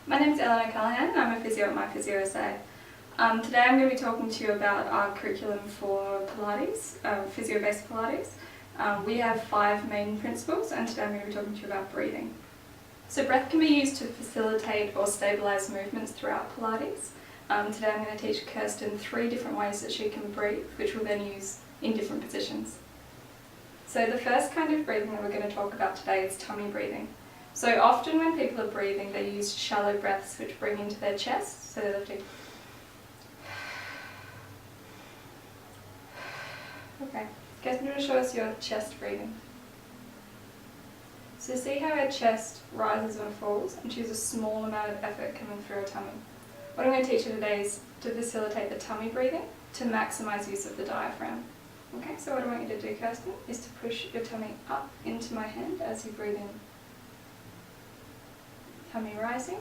My name is Eleanor Callahan and I'm a physio at myPhysioSA. Today I'm going to be talking to you about our curriculum for Pilates, physio-based Pilates. We have 5 main principles and today I'm going to be talking to you about breathing. So breath can be used to facilitate or stabilise movements throughout Pilates. Today I'm going to teach Kirsten 3 different ways that she can breathe, which we'll then use in different positions. So the first kind of breathing that we're going to talk about today is tummy breathing. So often when people are breathing, they use shallow breaths which bring into their chest, so they're lifting. Okay, Kirsten, going to show us your chest breathing. So see how her chest rises and falls, and she has a small amount of effort coming through her tummy. What I'm going to teach you today is to facilitate the tummy breathing to maximise use of the diaphragm. Okay, so what I want you to do, Kirsten, is to push your tummy up into my hand as you breathe in. Tummy rising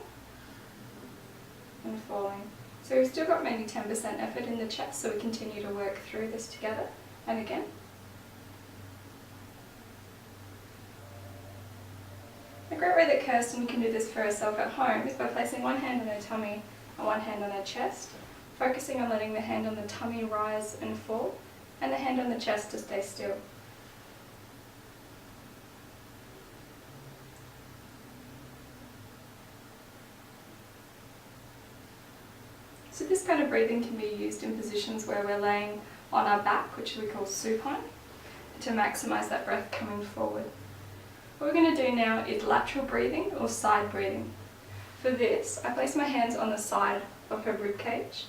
and falling. So we've still got maybe 10% effort in the chest, so we continue to work through this together. And again. A great way that Kirsten can do this for herself at home is by placing one hand on her tummy and one hand on her chest, focusing on letting the hand on the tummy rise and fall, and the hand on the chest to stay still. So this kind of breathing can be used in positions where we're laying on our back, which we call supine, to maximise that breath coming forward. What we're going to do now is lateral breathing or side breathing. For this, I place my hands on the side of her rib cage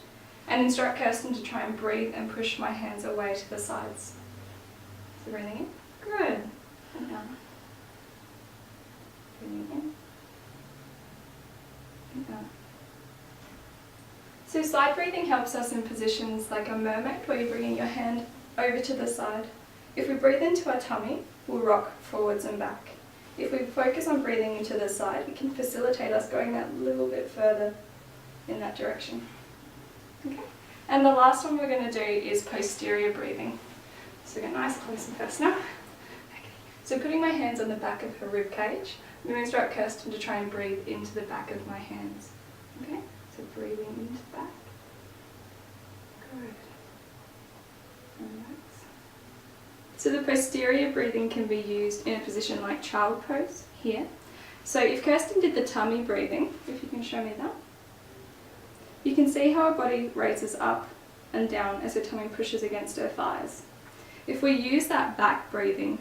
and instruct Kirsten to try and breathe and push my hands away to the sides. So breathing in. Good. And out. Breathing in. And out. So side breathing helps us in positions like a mermaid, where you're bringing your hand over to the side. If we breathe into our tummy, we'll rock forwards and back. If we focus on breathing into the side, it can facilitate us going that little bit further in that direction. Okay. And the last one we're going to do is posterior breathing. So get nice, close and personal. Okay. So putting my hands on the back of her rib cage, I'm going to instruct Kirsten to try and breathe into the back of my hands. Okay. So breathing into the back. Good. Relax. So the posterior breathing can be used in a position like child pose here. So if Kirsten did the tummy breathing, if you can show me that, you can see how her body raises up and down as her tummy pushes against her thighs. If we use that back breathing,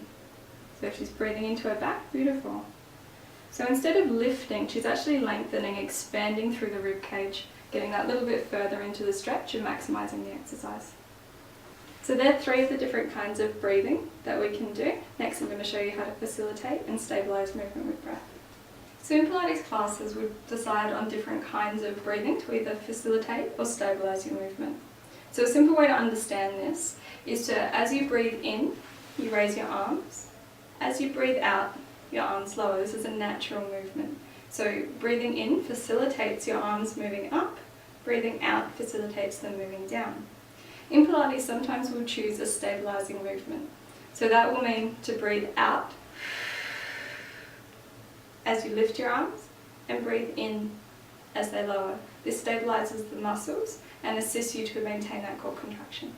so if she's breathing into her back, beautiful. So instead of lifting, she's actually lengthening, expanding through the rib cage, getting that little bit further into the stretch and maximising the exercise. So there are 3 of the different kinds of breathing that we can do. Next I'm going to show you how to facilitate and stabilise movement with breath. So in Pilates classes we decide on different kinds of breathing to either facilitate or stabilise your movement. So a simple way to understand this is to, as you breathe in, you raise your arms. As you breathe out, your arms lower. This is a natural movement. So breathing in facilitates your arms moving up, breathing out facilitates them moving down. In Pilates, sometimes we'll choose a stabilising movement. So that will mean to breathe out as you lift your arms and breathe in as they lower. This stabilises the muscles and assists you to maintain that core contraction.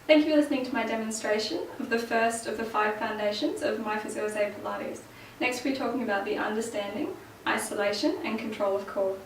Thank you for listening to my demonstration of the first of the 5 foundations of myPhysioSA Pilates. Next we'll be talking about the understanding, isolation and control of core.